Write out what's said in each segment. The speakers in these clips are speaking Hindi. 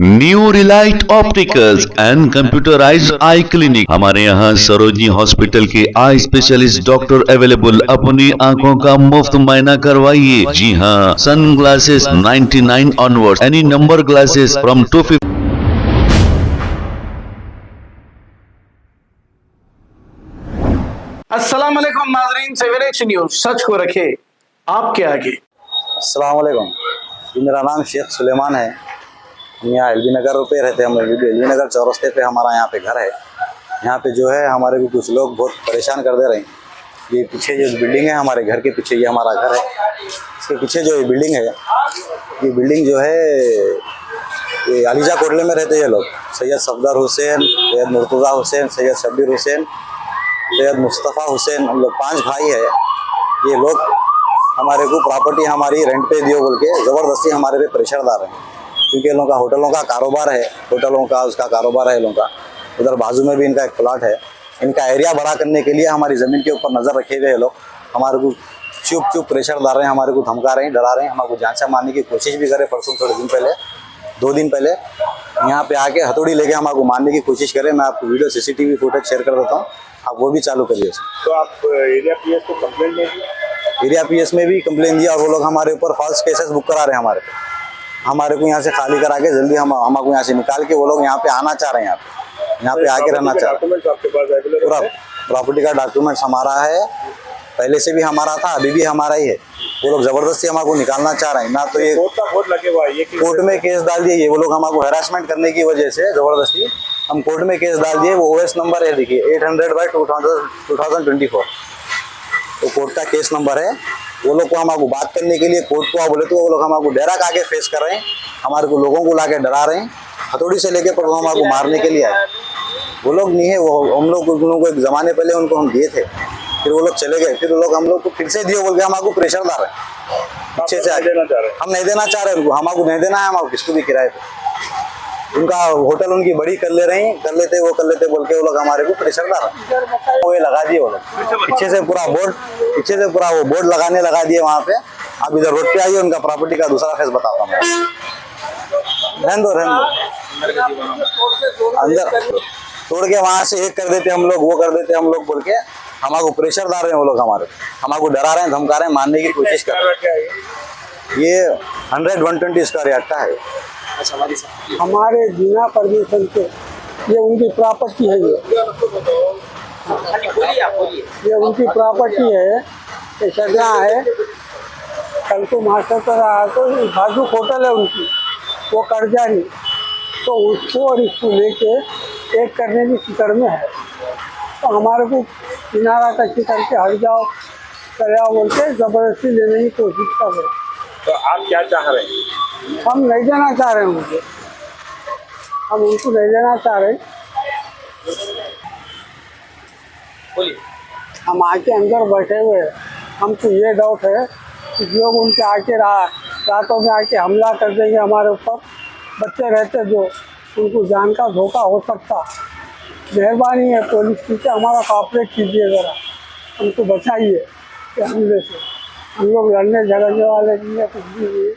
New Relight opticals and computerised I clinic. हमारे यहाँ सरोजनी हॉस्पिटल के आई स्पेशलिस्ट डॉक्टर अवेलेबल। अपनी आंखों का मुफ्त मायना करवाइए। जी हाँ, sun glasses 99 onward, any number glasses from 250। अस्सलाम वालेकुम नाज़रीन, सेवरेक्स न्यूज़ सच को रखे आपके आगे। अस्सलाम वालेकुम, जी मेरा नाम शेख सुलेमान है। हम यहाँ एलबी नगर पे रहते हैं। हम एलबी नगर चौरस्ते पे हमारा यहाँ पे घर है। यहाँ पे जो है हमारे को कुछ लोग बहुत परेशान कर दे रहे हैं। ये पीछे जो बिल्डिंग है हमारे घर के पीछे, ये हमारा घर है। इसके पीछे जो ये बिल्डिंग है, ये बिल्डिंग जो है ये अलीजा कोटले में रहते हैं ये लोग। सैयद सफदर हुसैन, सैयद मुर्तज़ा हुसैन, सैयद शब्बीर हुसैन, सैयद मुस्तफ़ा हुसैन, हम लोग 5 भाई है। ये लोग हमारे को प्रॉपर्टी हमारी रेंट पे दियो बोल के ज़बरदस्ती हमारे पे प्रेशर डाल रहे हैं। क्योंकि इन लोगों का होटलों का कारोबार है, होटलों का उसका कारोबार है इन लोगों का। उधर बाजू में भी इनका एक प्लाट है। इनका एरिया बड़ा करने के लिए हमारी ज़मीन के ऊपर नज़र रखे हुए लोग हमारे को चुप प्रेशर डाल रहे हैं, हमारे को धमका रहे हैं, डरा रहे हैं। हमारे को जान से मारने की कोशिश भी करे। परसों थोड़े दिन पहले, 2 दिन पहले यहाँ पे आके हथौड़ी लेके हमारे को मारने की कोशिश करें। मैं आपको वीडियो CCTV फुटेज शेयर कर देता हूँ, आप वो भी चालू करिए। तो आप एरिया PS को कंप्लेंट नहीं दी? एरिया PS में भी कंप्लेन दिया और वो लोग हमारे ऊपर फॉल्स केसेस बुक करा रहे हैं। हमारे को यहाँ से खाली करा के जल्दी हमको यहाँ से निकाल के वो लोग यहाँ पे आना चाह रहे हैं। यहाँ पे आके रहना चाह रहे हैं। आपके पास अवेलेबल पूरा प्रॉपर्टी का डॉक्यूमेंट्स हमारा है, पहले से भी हमारा था, अभी भी हमारा ही है। वो लोग जबरदस्ती हमको निकालना चाह रहे हैं ना। तो ये कोर्ट लगे हुआ है, ये कोर्ट में केस डाल दिए। ये वो लोग हमको हैरासमेंट करने की वजह से जबरदस्ती हम कोर्ट में केस डाल दिए। वो OS नंबर है, देखिए 800/2024। तो कोर्ट का केस नंबर है। वो लोग को हमको बात करने के लिए कोर्ट को बोले तो वो लोग हमको डेरा का आगे फेस कर रहे हैं। हमारे को लोगों को लाके डरा रहे हैं, हथौड़ी से लेके पर हमको मारने के लिए आए। वो लोग नहीं है, वो हम लोग को एक ज़माने पहले उनको हम दिए थे, फिर वो लोग चले गए। फिर वो लोग हम लोग को फिर से दिए बोल के हमको प्रेशर डाल रहे हैं पीछे से। हम नहीं देना चाह रहे उनको, हमको नहीं देना है हमको किसको भी किराए पे। उनका होटल उनकी बड़ी कर लेते बोल के वो लोग हमारे को प्रेशर डाल रहे। वो ये लगा दिए वो लोग पीछे से पूरा वो बोर्ड लगाने लगा दिए वहाँ पे। आप इधर रोड पे आइए, उनका प्रॉपर्टी का दूसरा फेस बताता हूँ। रहने दो अंदर तोड़ के वहाँ से एक कर देते हम लोग, वो कर देते हम लोग बोल के हमको प्रेशर डाल रहे हैं। वो लोग हमको डरा रहे हैं, धमका रहे हैं, मारने की कोशिश कर रहे हैं। ये 100-120 स्क्वायर यार्ड का है। हमारे बिना परमिशन के ये उनकी प्रॉपर्टी है। ये उनकी प्रॉपर्टी है, ये सजा है। कल को मास्टर पर आया तो बाजू होटल है उनकी, वो कर्जा नहीं, तो उसको और इसको लेके एक करने की फिक्र में है। तो हमारे को किनारा कच्ची करके हट जाओ कर जाओ बोल के ज़बरदस्ती लेने की कोशिश कर रहे। तो आप क्या चाह रहे हैं? हम नहीं देना चाह रहे हैं उनको, हम उनको नहीं देना चाह रहे। हम आके अंदर बैठे हुए हैं। हमको ये डाउट है कि जो उनके आके रातों में आके हमला कर देंगे हमारे ऊपर। बच्चे रहते जो, उनको जान का धोखा हो सकता। मेहरबानी है पुलिस की, हमारा कॉपरेट कीजिए, ज़रा हमको बचाइए कि हमले से। हम लोग लड़ने झगड़ने वाले नहीं है, कुछ भी नहीं।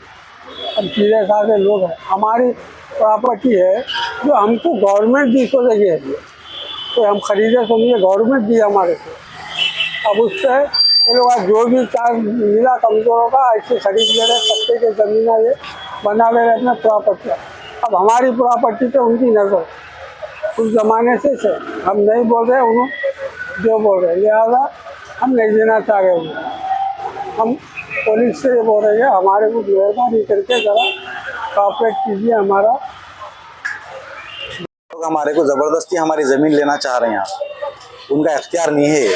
हम सीधे साधे लोग हैं। हमारी प्रॉपर्टी है जो हमको गवर्नमेंट दी तो जगह है, तो हम खरीदे तो नहीं, गवर्नमेंट दी हमारे को। अब उससे ये लोग जो भी चार्ज मिला कमज़ोरों का ऐसे खरीद ले रहे, सत्ते के ज़मीन ये बना ले रहे अपने प्रॉपर्टी। अब हमारी प्रॉपर्टी पे उनकी नज़र उस ज़माने से हम नहीं बोल रहे, उन्होंने जो बोल रहे, लिहाजा हम नहीं देना चाह रहे उनको। हम पुलिस से बोल रहे हैं हमारे को मेहरबानी करके ज़रा कॉपरेट कीजिए। हमारे को ज़बरदस्ती हमारी ज़मीन लेना चाह रहे हैं। उनका इख्तियार नहीं है।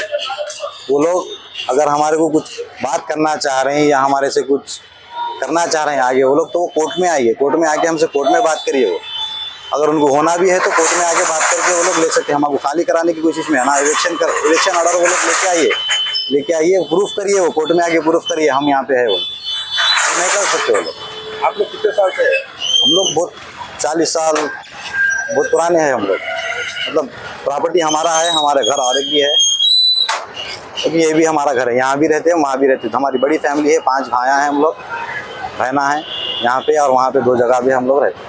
वो लोग अगर हमारे को कुछ बात करना चाह रहे हैं या हमारे से कुछ करना चाह रहे हैं आगे, वो लोग तो वो कोर्ट में आइए, कोर्ट में आके हमसे कोर्ट में बात करिए। वो अगर उनको होना भी है तो कोर्ट में आके बात करके वो लोग ले सकते हैं। हमको खाली कराने की कोशिश में है ना, इलेक्शन ऑर्डर वो लोग लेके आइए, प्रूफ करिए। वो कोर्ट में आके प्रूफ करिए हम यहाँ पे है, वो नहीं कर सकते वो लोग। आप लोग कितने साल से है? हम लोग बहुत 40 साल बहुत पुराने हैं हम लोग। मतलब प्रॉपर्टी हमारा है, हमारे घर और एक भी है, क्योंकि ये भी हमारा घर है। यहाँ भी रहते हैं, वहाँ भी रहते हैं। हमारी बड़ी फैमिली है, 5 भाइयाँ हैं हम लोग। रहना है यहाँ पे और वहाँ पे 2 जगह भी हम लोग रहते हैं।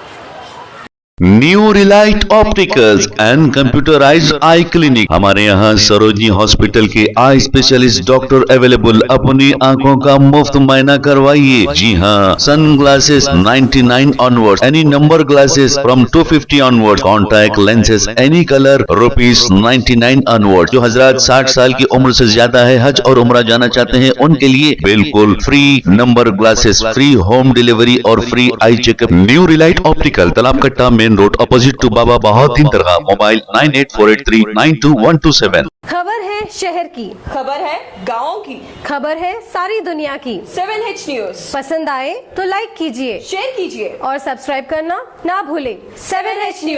New Relight opticals and computerised I clinic. हमारे यहाँ सरोजनी हॉस्पिटल के आई स्पेशलिस्ट डॉक्टर अवेलेबल। अपनी आंखों का मुफ्त मुआयना करवाइए। जी हाँ, sun glasses 99 onward, any number glasses from 250 onward, contact lenses any colour ₹99 onward. जो हजरात 60 साल की उम्र से ज्यादा है, हज और उम्रा जाना चाहते हैं, उनके लिए बिल्कुल free number glasses, free home delivery और free eye checkup. New relight optical, Talab Katta, main road, opposite to Baba Bahauddin दरगाह। मोबाइल 9848392127। खबर है शहर की, खबर है गाँव की, खबर है सारी दुनिया की। 7H न्यूज पसंद आए तो लाइक कीजिए, शेयर कीजिए और सब्सक्राइब करना ना भूलें। 7H news.